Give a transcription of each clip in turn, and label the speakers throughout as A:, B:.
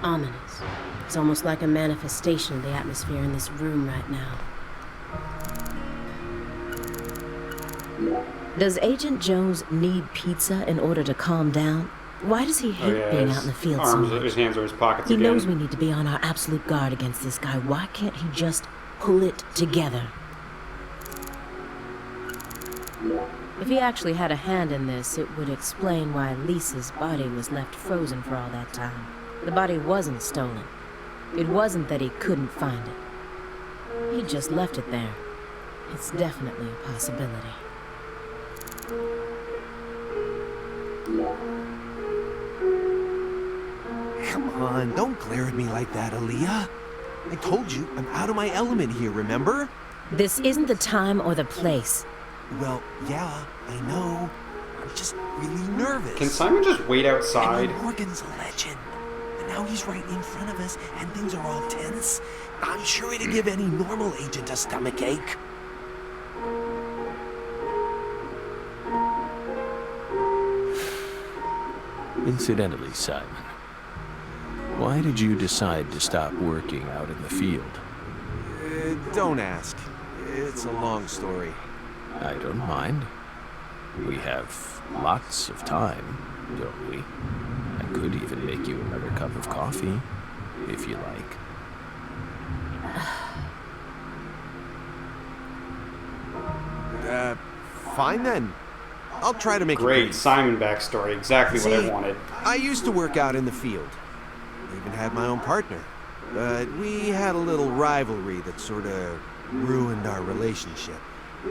A: ominous. It's almost like a manifestation of the atmosphere in this room right now. Does Agent Jones need pizza in order to calm down? Why does he hate being out in the field so much?
B: His hands are in his pockets
A: He
B: again.
A: knows we need to be on our absolute guard against this guy. Why can't he just pull it together? If he actually had a hand in this, it would explain why Lisa's body was left frozen for all that time. The body wasn't stolen. It wasn't that he couldn't find it. He just left it there. It's definitely a possibility.
C: Come on, don't glare at me like that, Aaliyah. I told you, I'm out of my element here, remember?
A: This isn't the time or the place.
C: Well, yeah, I know. I'm just really nervous.
B: Can Simon just wait outside?
C: And Morgan's a legend. And now he's right in front of us, and things are all tense. I'm sure it'd give any normal agent a stomachache.
D: Incidentally, Simon, why did you decide to stop working out in the field?
C: Don't ask. It's a long story.
D: I don't mind. We have lots of time, don't we? I could even make you another cup of coffee, if you like.
C: Fine then. I'll try to make it
B: Great,
C: brief.
B: Simon backstory. Exactly what I wanted.
C: I used to work out in the field. I even had my own partner. But we had a little rivalry that sort of ruined our relationship.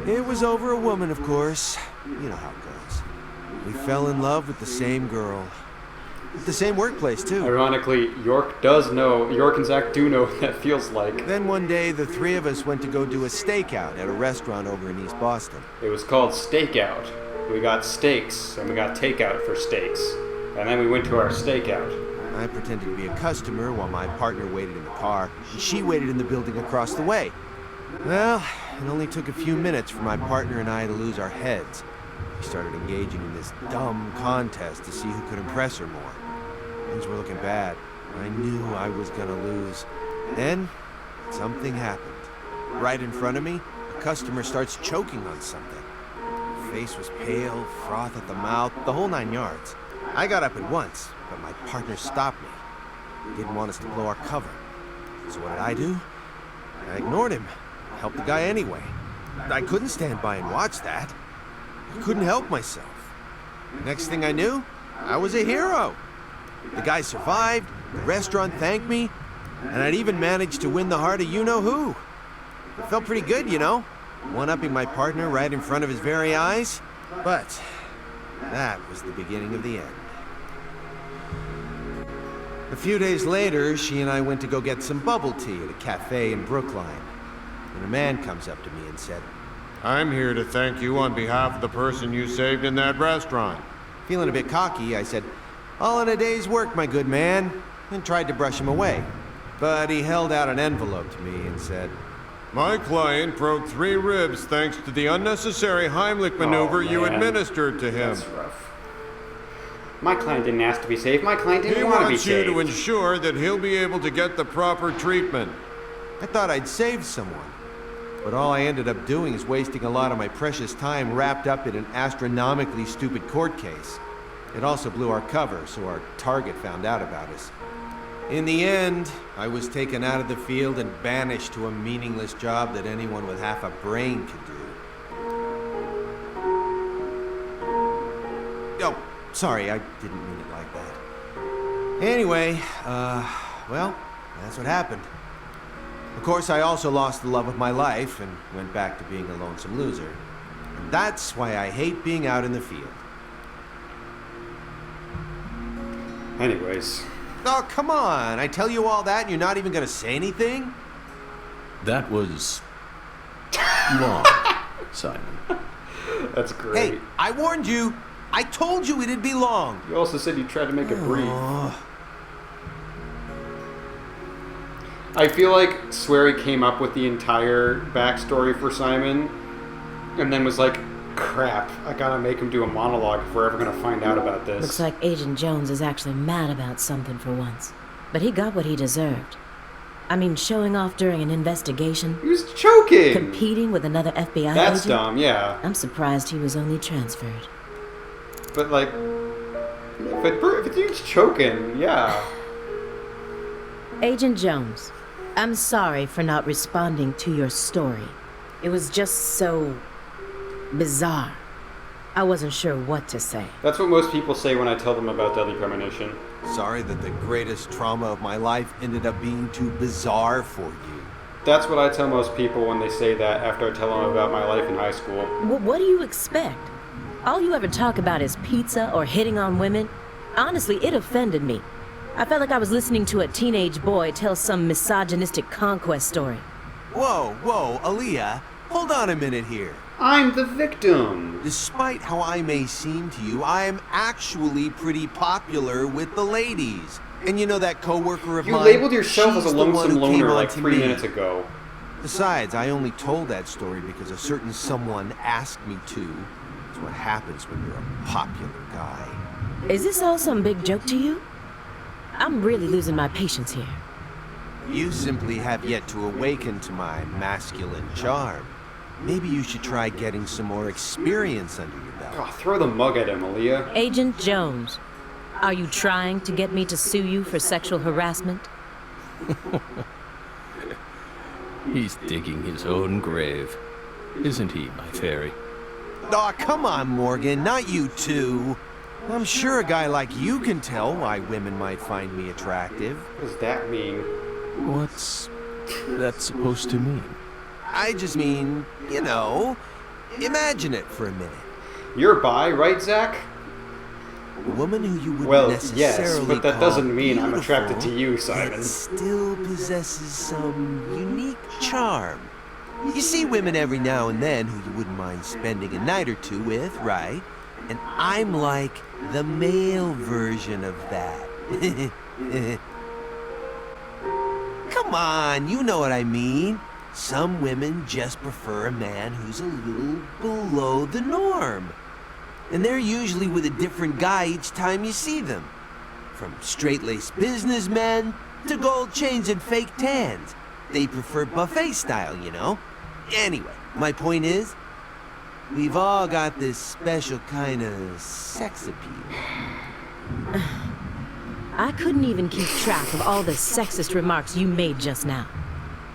C: It was over a woman, of course. You know how it goes. We fell in love with the same girl. At the same workplace, too.
B: Ironically, York and Zach do know what that feels like.
C: Then one day, the three of us went to go do a stakeout at a restaurant over in East Boston.
B: It was called Stakeout. We got steaks, and we got takeout for steaks. And then we went to our stakeout.
C: I pretended to be a customer while my partner waited in the car, and she waited in the building across the way. Well, it only took a few minutes for my partner and I to lose our heads. We started engaging in this dumb contest to see who could impress her more. Things were looking bad. I knew I was gonna lose. Then, something happened. Right in front of me, a customer starts choking on something. Her face was pale, froth at the mouth, the whole 9 yards. I got up at once, but my partner stopped me. He didn't want us to blow our cover. So what did I do? I ignored him. Helped the guy anyway. I couldn't stand by and watch that. I couldn't help myself. Next thing I knew, I was a hero. The guy survived, the restaurant thanked me, and I'd even managed to win the heart of you-know-who. It felt pretty good, you know, one-upping my partner right in front of his very eyes. But that was the beginning of the end. A few days later, she and I went to go get some bubble tea at a cafe in Brookline. And a man comes up to me and said,
E: I'm here to thank you on behalf of the person you saved in that restaurant.
C: Feeling a bit cocky, I said, all in a day's work, my good man, and tried to brush him away. But he held out an envelope to me and said,
E: My client broke 3 ribs thanks to the unnecessary Heimlich maneuver you administered to him.
B: That's rough. My client didn't ask to be saved. My client didn't want to be
E: He
B: saved.
E: wants you to ensure that he'll be able to get the proper treatment.
C: I thought I'd saved someone. But all I ended up doing is wasting a lot of my precious time wrapped up in an astronomically stupid court case. It also blew our cover, so our target found out about us. In the end, I was taken out of the field and banished to a meaningless job that anyone with half a brain could do. Oh, sorry, I didn't mean it like that. Anyway, well, that's what happened. Of course, I also lost the love of my life and went back to being a lonesome loser. And that's why I hate being out in the field.
B: Anyways.
C: Oh, come on. I tell you all that and you're not even going to say anything?
D: That was long, Simon.
B: That's great.
C: Hey, I warned you. I told you it'd be long.
B: You also said you tried to make it brief. I feel like Swery came up with the entire backstory for Simon and then was like, crap, I gotta make him do a monologue if we're ever gonna find out about this.
A: Looks like Agent Jones is actually mad about something for once. But he got what he deserved. I mean, showing off during an investigation,
B: He was choking!
A: competing with another FBI
B: That's
A: agent.
B: dumb, yeah.
A: I'm surprised he was only transferred.
B: But, like... If a dude's choking, yeah.
A: Agent Jones, I'm sorry for not responding to your story. It was just so... bizarre. I wasn't sure what to say.
B: That's what most people say when I tell them about Deadly Premonition.
C: Sorry that the greatest trauma of my life ended up being too bizarre for you.
B: That's what I tell most people when they say that after I tell them about my life in high school.
A: What do you expect? All you ever talk about is pizza or hitting on women. Honestly, it offended me. I felt like I was listening to a teenage boy tell some misogynistic conquest story.
C: Whoa, Aaliyah, hold on a minute here.
B: I'm the victim!
C: Despite how I may seem to you, I am actually pretty popular with the ladies. And you know that coworker of
B: You
C: mine?
B: labeled yourself as
C: She's
B: a
C: the one
B: lonesome
C: who came
B: loner
C: on
B: like
C: to
B: 3
C: me.
B: minutes ago.
C: Besides, I only told that story because a certain someone asked me to. That's what happens when you're a popular guy.
A: Is this all some big joke to you? I'm really losing my patience here.
C: You simply have yet to awaken to my masculine charm. Maybe you should try getting some more experience under your belt.
B: Oh, throw the mug at him, Aaliyah.
A: Agent Jones, are you trying to get me to sue you for sexual harassment?
D: He's digging his own grave. Isn't he, my fairy?
C: Aw, come on, Morgan, not you too. I'm sure a guy like you can tell why women might find me attractive.
B: What does that mean?
D: What's that supposed to mean?
C: I just mean, you know, imagine it for a minute.
B: You're bi, right, Zach?
C: A woman who you wouldn't
B: Well,
C: necessarily
B: yes, but that
C: call
B: doesn't mean I'm attracted to
C: beautiful,
B: you,
C: yet
B: Simon.
C: still possesses some unique charm. You see women every now and then who you wouldn't mind spending a night or two with, right? And I'm like the male version of that. Come on, you know what I mean. Some women just prefer a man who's a little below the norm. And they're usually with a different guy each time you see them. From straight-laced businessmen to gold chains and fake tans. They prefer buffet style, you know? Anyway, my point is, we've all got this special kind of sex appeal.
A: I couldn't even keep track of all the sexist remarks you made just now.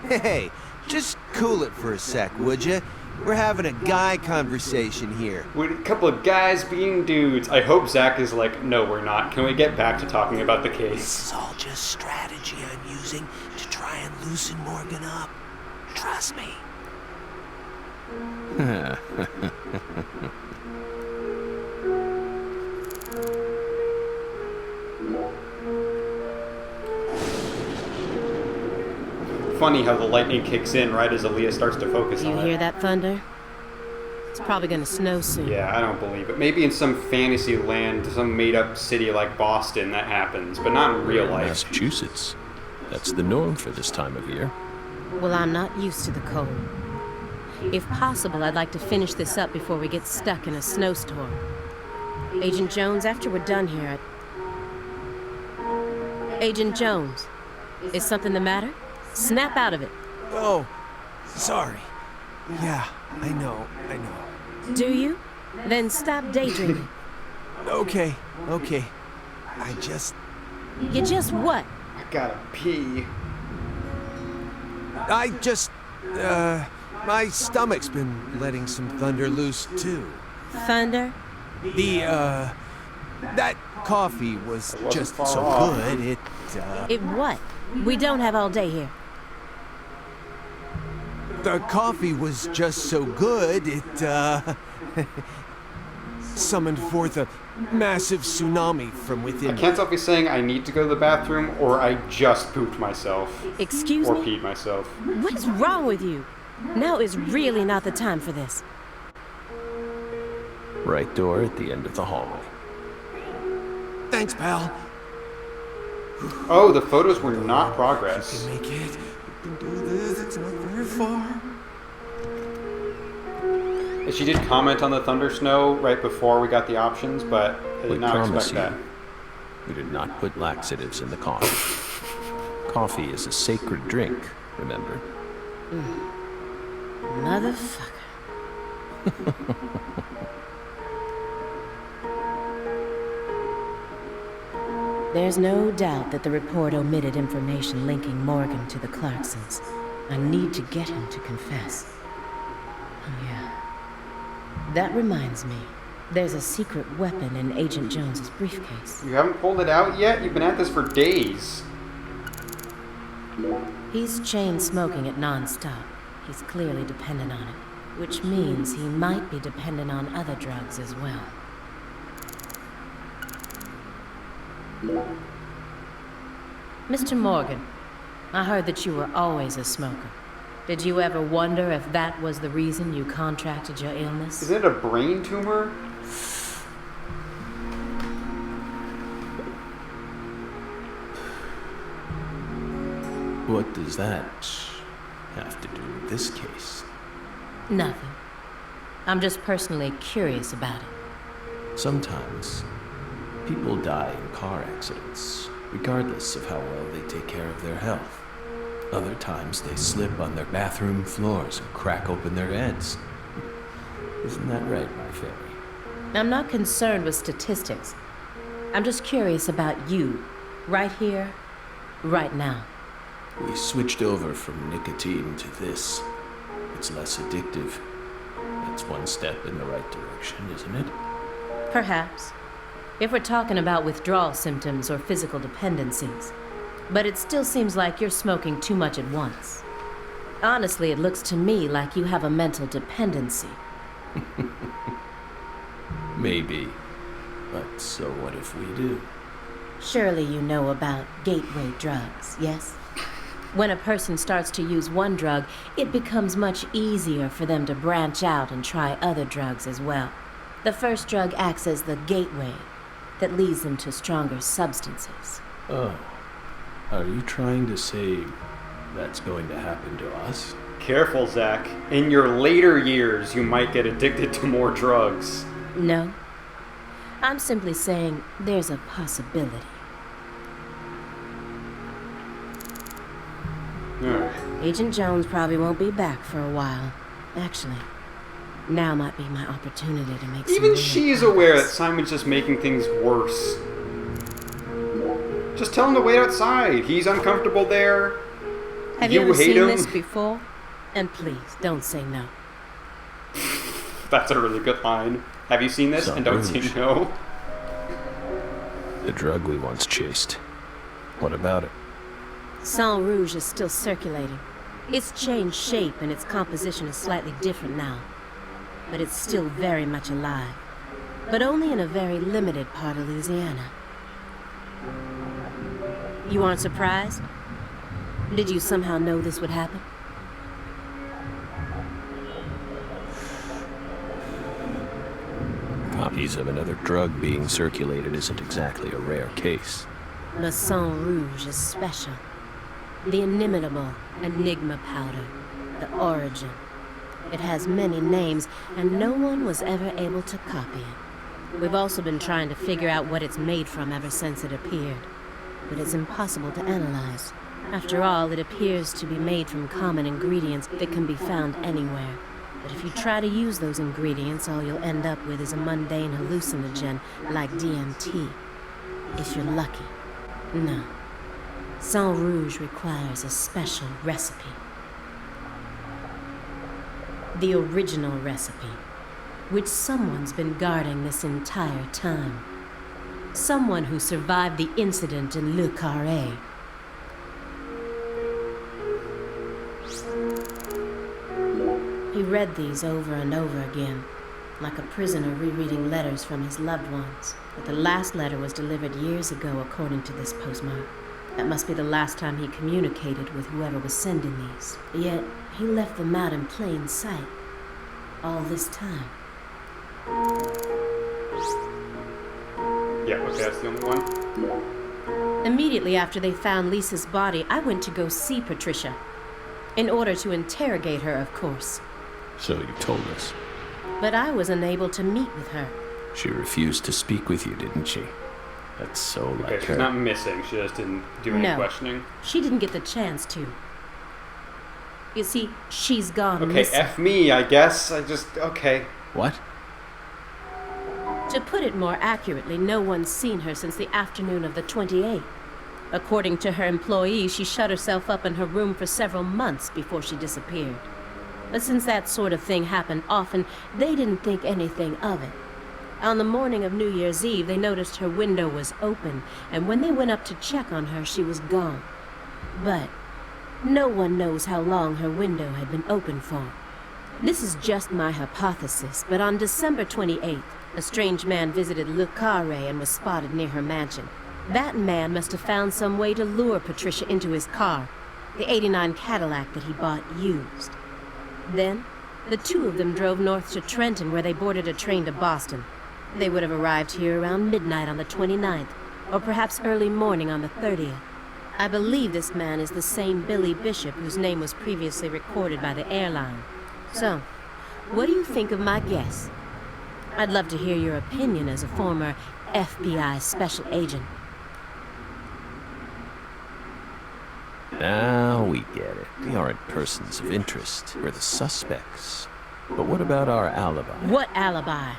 C: Hey, just cool it for a sec, would you? We're having a guy conversation here.
B: With a couple of guys being dudes. I hope Zach is like, no, we're not. Can we get back to talking about the
C: This
B: case?
C: is all just strategy I'm using to try and loosen Morgan up. Trust me.
B: Funny how the lightning kicks in right as Aaliyah starts to focus
A: Do you
B: on
A: hear
B: it.
A: that thunder? It's probably gonna snow soon.
B: Yeah, I don't believe it. Maybe in some fantasy land, some made-up city like Boston, that happens, but not in real life.
D: Massachusetts. That's the norm for this time of year.
A: Well, I'm not used to the cold. If possible, I'd like to finish this up before we get stuck in a snowstorm. Agent Jones, after we're done here, Agent Jones, is something the matter? Snap out of it.
C: Oh, sorry. Yeah, I know.
A: Do you? Then stop daydreaming.
C: Okay. I just...
A: You just what?
B: I gotta pee.
C: My stomach's been letting some thunder loose, too.
A: Thunder?
C: That coffee was
B: wasn't
C: just
B: far
C: so
B: off.
C: good,
A: It what? We don't have all day here.
C: The coffee was just so good, it, summoned forth a massive tsunami from
B: I
C: within.
B: can't stop you saying I need to go to the bathroom or I just pooped myself.
A: Excuse
B: Or
A: me?
B: peed myself.
A: What is wrong with you? Now is really not the time for this.
D: Right door at the end of the hallway.
C: Thanks, pal.
B: Oh, the photos were not progress.
C: You can make it. You can do this. It's not very far.
B: She did comment on the thunder snow right before we got the options, but I
D: We
B: did not
D: promise
B: expect that.
D: you, we did not put laxatives in the coffee. Coffee is a sacred drink, remember?
A: Motherfucker. There's no doubt that the report omitted information linking Morgan to the Clarksons. I need to get him to confess. Oh yeah. That reminds me. There's a secret weapon in Agent Jones's briefcase.
B: You haven't pulled it out yet? You've been at this for days.
A: He's chain smoking it non-stop. He's clearly dependent on it, which means he might be dependent on other drugs as well. Mr. Morgan, I heard that you were always a smoker. Did you ever wonder if that was the reason you contracted your illness?
B: Is it a brain tumor?
D: What does that have to do with this case?
A: Nothing. I'm just personally curious about it.
D: Sometimes, people die in car accidents, regardless of how well they take care of their health. Other times, they slip on their bathroom floors and crack open their heads. Isn't that right, my fairy?
A: I'm not concerned with statistics. I'm just curious about you, right here, right now.
D: We switched over from nicotine to this. It's less addictive. That's one step in the right direction, isn't it?
A: Perhaps. If we're talking about withdrawal symptoms or physical dependencies. But it still seems like you're smoking too much at once. Honestly, it looks to me like you have a mental dependency.
D: Maybe. But so what if we do?
A: Surely you know about gateway drugs, yes? When a person starts to use one drug, it becomes much easier for them to branch out and try other drugs as well. The first drug acts as the gateway that leads them to stronger substances.
D: Oh. Are you trying to say that's going to happen to us?
B: Careful, Zach. In your later years, you might get addicted to more drugs.
A: No. I'm simply saying there's a possibility.
B: Alright.
A: Agent Jones probably won't be back for a while. Actually, now might be my opportunity to make some
B: Even
A: real
B: she's
A: progress.
B: aware that Simon's just making things worse. Just tell him to wait outside. He's uncomfortable there.
A: Have you ever
B: hate
A: seen
B: him.
A: this before? And please, don't say no.
B: That's a really good line. Have you seen this?
D: Some
B: And don't say
D: rouge.
B: no.
D: The drug we once chased. What about it?
A: Sang Rouge is still circulating. It's changed shape and its composition is slightly different now. But it's still very much alive. But only in a very limited part of Louisiana. You aren't surprised? Did you somehow know this would happen?
D: Copies of another drug being circulated isn't exactly a rare case.
A: The Sang Rouge is special. The inimitable Enigma powder. The origin. It has many names, and no one was ever able to copy it. We've also been trying to figure out what it's made from ever since it appeared. But it's impossible to analyze. After all, it appears to be made from common ingredients that can be found anywhere. But if you try to use those ingredients, all you'll end up with is a mundane hallucinogen like DMT. If you're lucky. No. Sang Rouge requires a special recipe. The original recipe, which someone's been guarding this entire time. Someone who survived the incident in Le Carré. He read these over and over again, like a prisoner rereading letters from his loved ones. But the last letter was delivered years ago, according to this postmark. That must be the last time he communicated with whoever was sending these. Yet, he left them out in plain sight. All this time.
B: Yeah, okay, that's the only one.
A: Immediately after they found Lisa's body, I went to go see Patricia. In order to interrogate her, of course.
D: So you told us.
A: But I was unable to meet with her.
D: She refused to speak with you, didn't she? That's so
B: Okay,
D: like
B: she's
D: her.
B: not missing. She just didn't do any
A: No.
B: questioning.
A: She didn't get the chance to. You see, she's gone
B: Okay,
A: missing.
B: F me, I guess. Okay.
D: What?
A: To put it more accurately, no one's seen her since the afternoon of the 28th. According to her employees, she shut herself up in her room for several months before she disappeared. But since that sort of thing happened often, they didn't think anything of it. On the morning of New Year's Eve, they noticed her window was open, and when they went up to check on her, she was gone. But no one knows how long her window had been open for. This is just my hypothesis, but on December 28th, a strange man visited Le Carré and was spotted near her mansion. That man must have found some way to lure Patricia into his car, the '89 Cadillac that he bought used. Then, the two of them drove north to Trenton, where they boarded a train to Boston. They would have arrived here around midnight on the 29th, or perhaps early morning on the 30th. I believe this man is the same Billy Bishop whose name was previously recorded by the airline. So, what do you think of my guess? I'd love to hear your opinion as a former FBI special agent.
D: Now we get it. We aren't persons of interest. We're the suspects. But what about our alibi?
A: What alibi?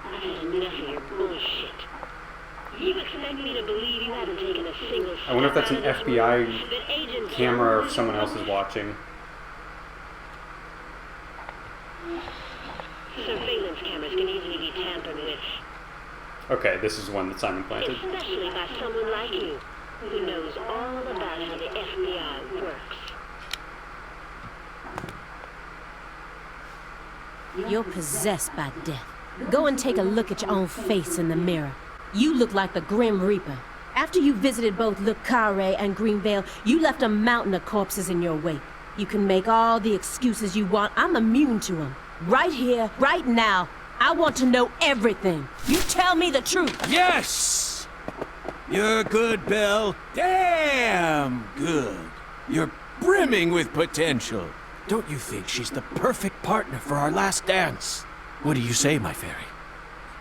F: I've had enough of your bullshit. You expect me to believe you haven't taken a single step
B: I wonder if that's an
F: out of this
B: FBI
F: room, that Agent
B: camera or if
F: Jones
B: someone else is
F: watching?
B: watching.
F: Surveillance cameras can easily be tampered with,
B: Okay, this is one that Simon planted.
F: especially by someone like you, who knows all about how the FBI works.
A: You're possessed by death. Go and take a look at your own face in the mirror. You look like the Grim Reaper. After you visited both Le Carré and Greenvale, you left a mountain of corpses in your wake. You can make all the excuses you want. I'm immune to them. Right here, right now, I want to know everything. You tell me the truth.
G: Yes! You're good, Bill. Damn good. You're brimming with potential. Don't you think she's the perfect partner for our last dance? What do you say, my fairy?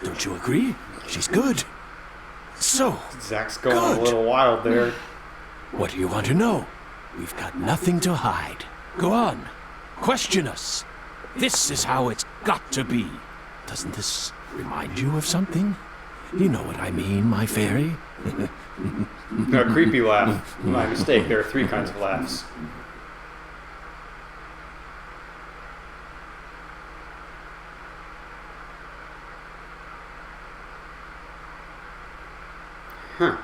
G: Don't you agree? She's good. So,
B: Zach's going a
G: Good.
B: little wild there.
G: what do you want to know? We've got nothing to hide. Go on. Question us. This is how it's got to be. Doesn't this remind you of something? You know what I mean, my fairy?
B: A creepy laugh. My mistake. There are three kinds of laughs. Huh.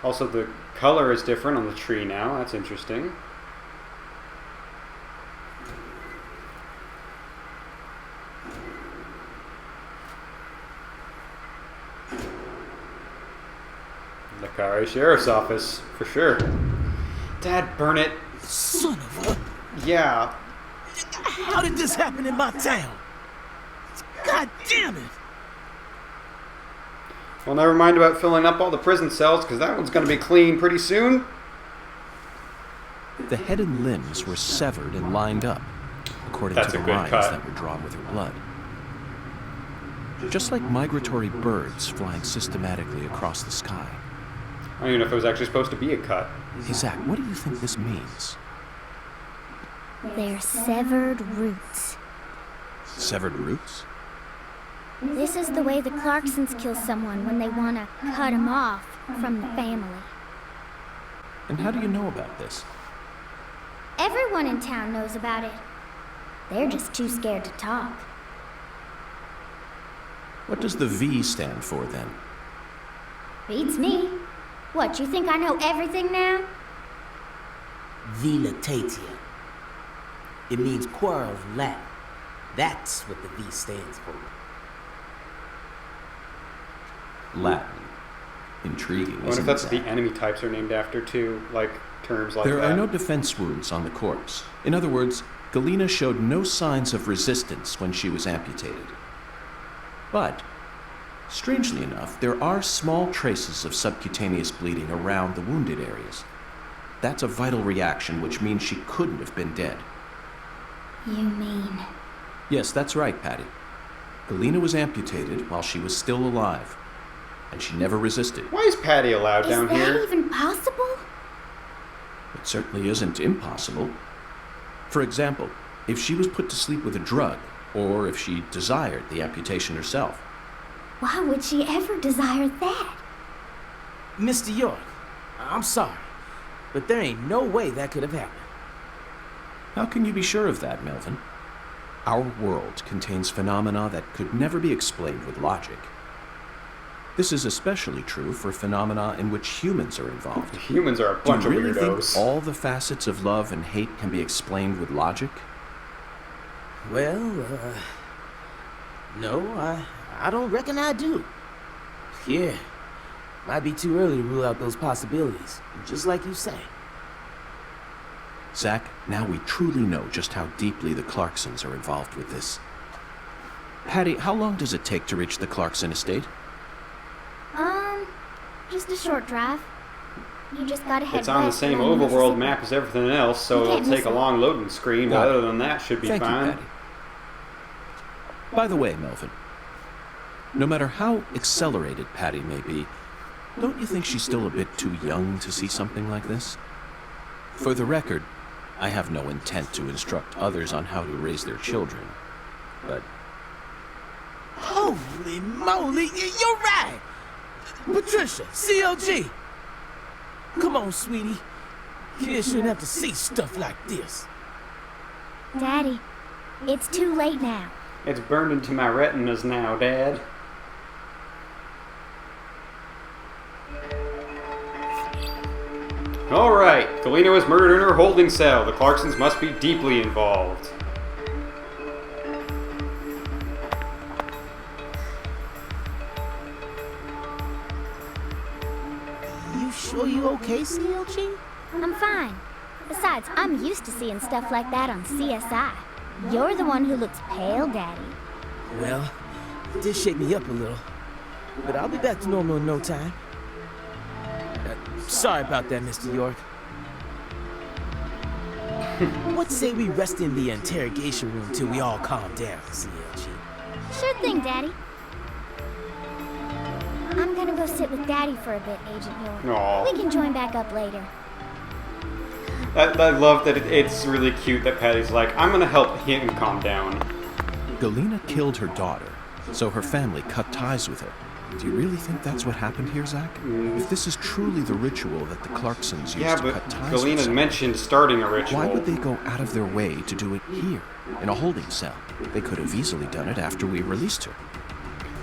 B: Also, the color is different on the tree now. That's interesting. The Carré Sheriff's Office, for sure. Dad, burn it.
G: Son of a...
B: Yeah.
G: How did this happen in my town? God damn it!
B: Well, never mind about filling up all the prison cells, because that one's going to be clean pretty soon.
D: The head and limbs were severed and lined up, according
B: That's
D: to the
B: a good
D: lines
B: cut.
D: that were drawn with her blood. Just like migratory birds flying systematically across the sky.
B: I don't even know if it was actually supposed to be a cut.
D: Hey, Zach, what do you think this means?
H: They're severed roots.
D: Severed roots?
H: This is the way the Clarksons kill someone when they want to cut him off from the family.
D: And how do you know about this?
H: Everyone in town knows about it. They're just too scared to talk.
D: What does the V stand for, then?
H: Beats me. What, you think I know everything now?
I: Velatatia. It means quarrel in Latin. That's what the V stands for.
D: Latin. Intriguing,
B: I wonder if
D: isn't
B: that's
D: it,
B: what the
D: Zach?
B: enemy types are named after, too. Like, terms like
D: There
B: that.
D: are no defense wounds on the corpse. In other words, Galena showed no signs of resistance when she was amputated. But, strangely enough, there are small traces of subcutaneous bleeding around the wounded areas. That's a vital reaction, which means she couldn't have been dead.
H: You mean...
D: Yes, that's right, Patty. Galena was amputated while she was still alive, and she never resisted.
B: Why is Patty allowed down
H: Is
B: here?
H: that even possible?
D: It certainly isn't impossible. For example, if she was put to sleep with a drug, or if she desired the amputation herself.
H: Why would she ever desire that?
I: Mr. York, I'm sorry, but there ain't no way that could have happened.
D: How can you be sure of that, Melvin? Our world contains phenomena that could never be explained with logic. This is especially true for phenomena in which humans are involved.
B: Humans are a bunch
D: Do you
B: of
D: really
B: weirdos.
D: think all the facets of love and hate can be explained with logic?
I: Well, no, I don't reckon I do. Yeah, might be too early to rule out those possibilities, just like you say.
D: Zach, now we truly know just how deeply the Clarksons are involved with this. Patty, how long does it take to reach the Clarkson estate?
H: Just a short drive. You just gotta head
B: It's on the
H: west
B: same
H: along the
B: overworld
H: Mississippi.
B: map as everything else, so
H: You
B: it'll
H: can't
B: take
H: miss
B: a
H: it.
B: long loading screen, but
D: Got it.
B: other than that, should be
D: Thank
B: fine.
D: you, Patty. By the way, Melvin, no matter how accelerated Patty may be, don't you think she's still a bit too young to see something like this? For the record, I have no intent to instruct others on how to raise their children, but
I: Holy moly, you're right! Patricia, CLG! Come on, sweetie. Kids shouldn't have to see stuff like this.
H: Daddy, it's too late now.
B: It's burned into my retinas now, Dad. Alright, Galena was murdered in her holding cell. The Clarksons must be deeply involved.
I: You sure you okay, CLG?
H: I'm fine. Besides, I'm used to seeing stuff like that on CSI. You're the one who looks pale, Daddy.
I: Well, it did shake me up a little, but I'll be back to normal in no time. Sorry about that, Mr. York. What say we rest in the interrogation room till we all calm down, CLG?
H: Sure thing, Daddy. I'm gonna go sit with Daddy for a bit, Agent York.
B: Aw.
H: We can join back up later.
B: I love that it's really cute that Patty's like, I'm gonna help him calm down.
D: Galena killed her daughter, so her family cut ties with her. Do you really think that's what happened here, Zach? If this is truly the ritual that the Clarksons used
B: Yeah,
D: to
B: but
D: cut ties
B: Galena
D: with someone,
B: mentioned starting a ritual.
D: why would they go out of their way to do it here, in a holding cell? They could have easily done it after we released her.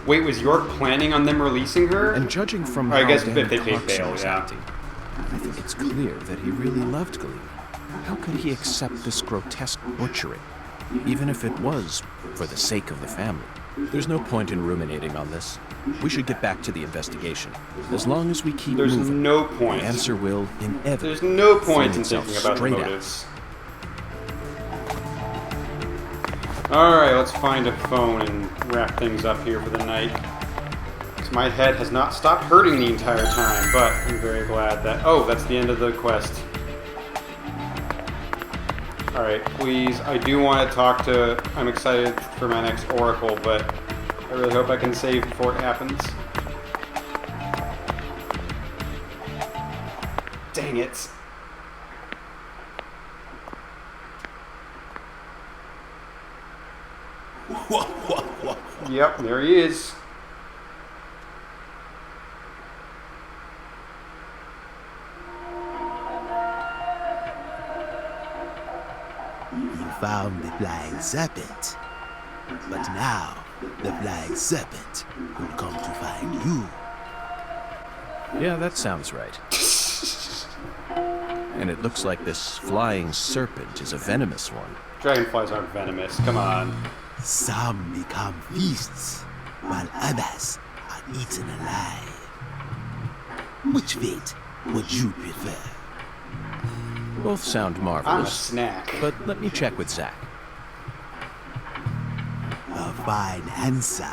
B: Wait, was York planning on them releasing her?
D: And judging from
B: I
D: how
B: guess
D: Dan
B: if they paid
D: Clarkson
B: bail,
D: was
B: yeah.
D: acting, I think it's clear that he really loved Galena. How could he accept this grotesque butchering, even if it was for the sake of the family? There's no point in ruminating on this. We should get back to the investigation. As long as we keep
B: There's
D: moving,
B: no point.
D: the answer will inevitably
B: There's no point in
D: itself
B: thinking about the
D: straight out.
B: motives. Alright, let's find a phone and wrap things up here for the night. Because my head has not stopped hurting the entire time, but I'm very glad that... Oh, that's the end of the quest. Alright, please, I do want to talk to... I'm excited for my next Oracle, but I really hope I can save before it happens. Dang it. Yep, there he is.
J: You found the flying serpent. But now, the flying serpent will come to find you.
D: Yeah, that sounds right. And it looks like this flying serpent is a venomous one.
B: Dragonflies aren't venomous, come on.
J: Some become feasts, while others are eaten alive. Which fate would you prefer?
D: Both sound
B: I'm a
D: marvelous,
B: snack.
D: but let me check with Zach.
J: A fine answer.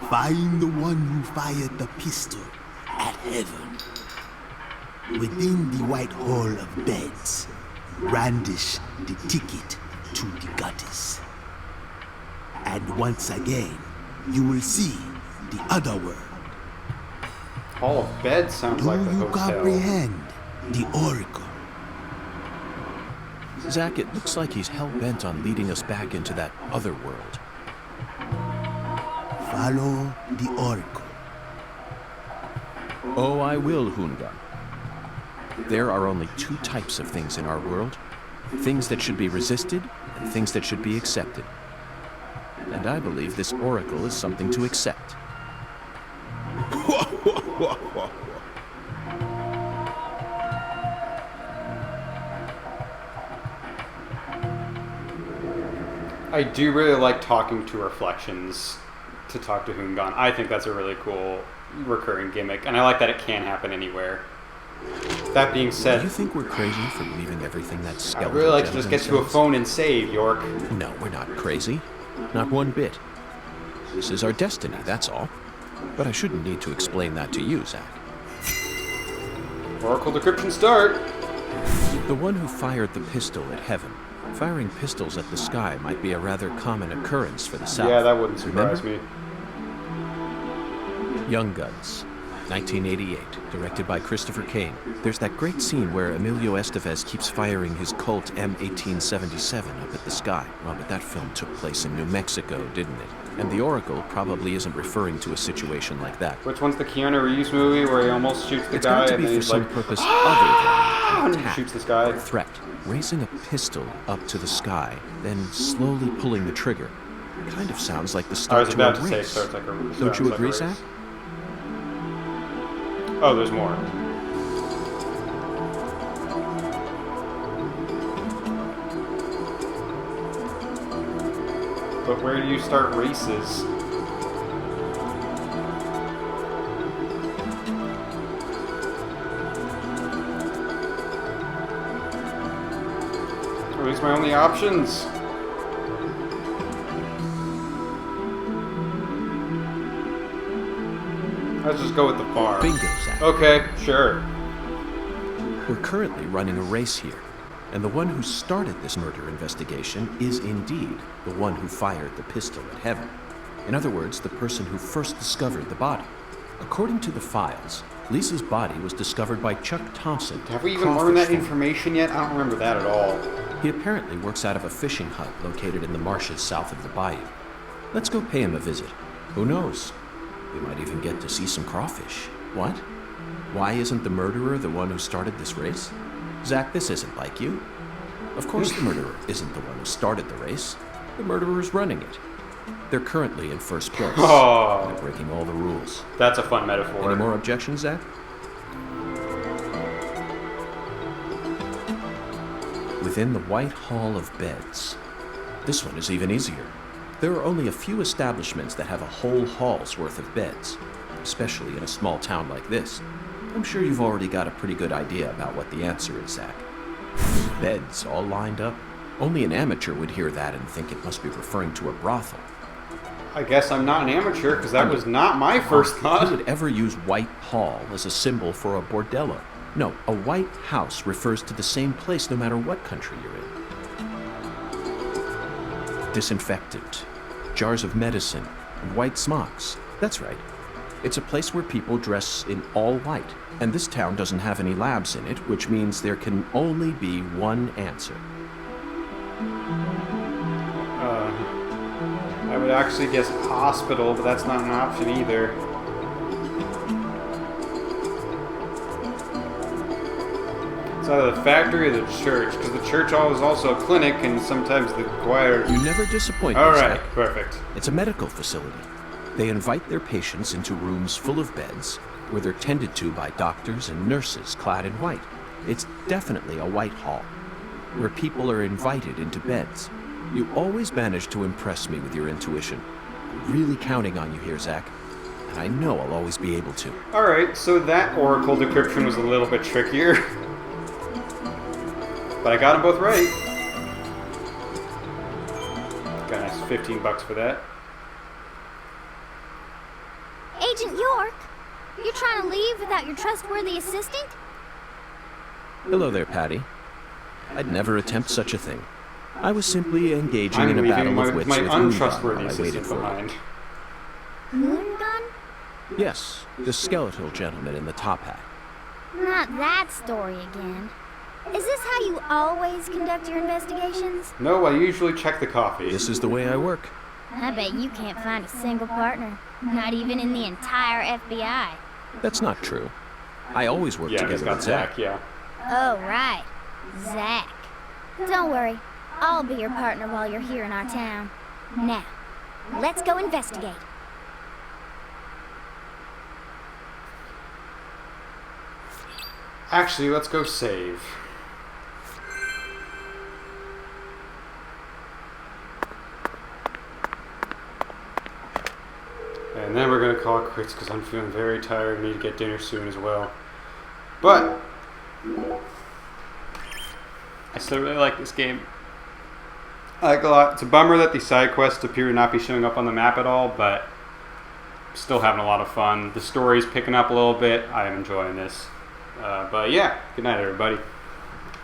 J: Find the one who fired the pistol at heaven. Within the white hall of beds, brandish the ticket to the goddess. And once again, you will see the other world.
B: Hall of Beds sounds like the
J: Do you
B: hotel.
J: comprehend the oracle?
D: Zach, it looks like he's hell-bent on leading us back into that other world.
J: Follow the oracle.
D: Oh, I will, Hungan. There are only two types of things in our world. Things that should be resisted, and things that should be accepted. And I believe this oracle is something to accept.
B: I do really like talking to reflections to talk to Hungan. I think that's a really cool recurring gimmick, and I like that it can happen anywhere. That being said,
D: Do you think we're crazy for believing everything that
B: I'd
D: skeleton
B: really like to just
D: gentleman
B: get to a
D: says?
B: phone and save, York.
D: No, we're not crazy. Not one bit. This is our destiny, that's all. But I shouldn't need to explain that to you, Zach.
B: Oracle decryption start.
D: The one who fired the pistol at heaven. Firing pistols at the sky might be a rather common occurrence for the South.
B: Yeah, that wouldn't surprise
D: Remember?
B: me.
D: Young Guns, 1988, directed by Christopher Kane. There's that great scene where Emilio Estevez keeps firing his Colt M1877 up at the sky. Well, but that film took place in New Mexico, didn't it? And the Oracle probably isn't referring to a situation like that.
B: Which one's the Keanu Reeves movie where he almost shoots the
D: It's
B: guy
D: got to
B: and
D: be
B: then
D: for
B: he's
D: some
B: like,
D: purpose other than
B: and
D: an
B: he
D: attack
B: shoots this guy.
D: or a threat. Raising a pistol up to the sky, then slowly pulling the trigger. Kind of sounds like the
B: I
D: start
B: was
D: to
B: about
D: a
B: to say it
D: race.
B: starts like a
D: Don't you
B: like a
D: agree,
B: race.
D: Zach?
B: Oh, there's more. But where do you start races? Are these my only options? Let's just go with the farm.
D: Bingo, Zach.
B: Okay, sure.
D: We're currently running a race here, and the one who started this murder investigation is indeed the one who fired the pistol at heaven. In other words, the person who first discovered the body. According to the files, Lisa's body was discovered by Chuck Thompson.
B: Have we even learned that information yet? I don't remember that at all.
D: He apparently works out of a fishing hut located in the marshes south of the bayou. Let's go pay him a visit. Who knows? We might even get to see some crawfish. What? Why isn't the murderer the one who started this race? Zach, this isn't like you. Of course the murderer isn't the one who started the race. The murderer's running it. They're currently in first place.
B: Oh.
D: They're breaking all the rules.
B: That's a fun metaphor.
D: Any more objections, Zach? Within the White Hall of Beds. This one is even easier. There are only a few establishments that have a whole hall's worth of beds, especially in a small town like this. I'm sure you've already got a pretty good idea about what the answer is, Zach. Beds all lined up. Only an amateur would hear that and think it must be referring to a brothel.
B: I guess I'm not an amateur, because that was not my first
D: Who
B: thought.
D: would ever use White Hall as a symbol for a bordello? No, a white house refers to the same place no matter what country you're in. Disinfectant, jars of medicine, and white smocks. That's right. It's a place where people dress in all white, and this town doesn't have any labs in it, which means there can only be one answer.
B: I would actually guess hospital, but that's not an option either. It's either the factory or the church, because the church is also a clinic, and sometimes the choir...
D: You never disappoint me,
B: Alright,
D: Zach.
B: perfect.
D: It's a medical facility. They invite their patients into rooms full of beds where they're tended to by doctors and nurses clad in white. It's definitely a white hall where people are invited into beds. You always manage to impress me with your intuition. I'm really counting on you here, Zach. And I know I'll always be able to.
B: Alright, so that oracle decryption was a little bit trickier. But I got them both right. Got a nice $15 for that.
H: Agent York, you're trying to leave without your trustworthy assistant?
D: Hello there, Patty. I'd never attempt such a thing. I was simply engaging
B: I'm
D: in a
B: leaving
D: battle of
B: my
D: wits with
B: untrustworthy
D: Moongun while I waited
B: assistant
D: for
B: behind.
H: Moongun?
D: Yes, the skeletal gentleman in the top hat.
H: Not that story again. Is this how you always conduct your investigations?
B: No, I usually check the coffee.
D: This is the way I work.
H: I bet you can't find a single partner. Not even in the entire FBI.
D: That's not true. I always work
B: Yeah, he's
D: together
B: got
D: with Zach.
B: yeah.
H: Oh, right. Zach. Don't worry. I'll be your partner while you're here in our town. Now, let's go investigate.
B: Actually, let's go save. And then we're going to call it quits because I'm feeling very tired and need to get dinner soon as well. But I still really like this game. I like it a lot. It's a bummer that the side quests appear to not be showing up on the map at all, but I'm still having a lot of fun. The story's picking up a little bit. I'm enjoying this. But yeah, good night, everybody.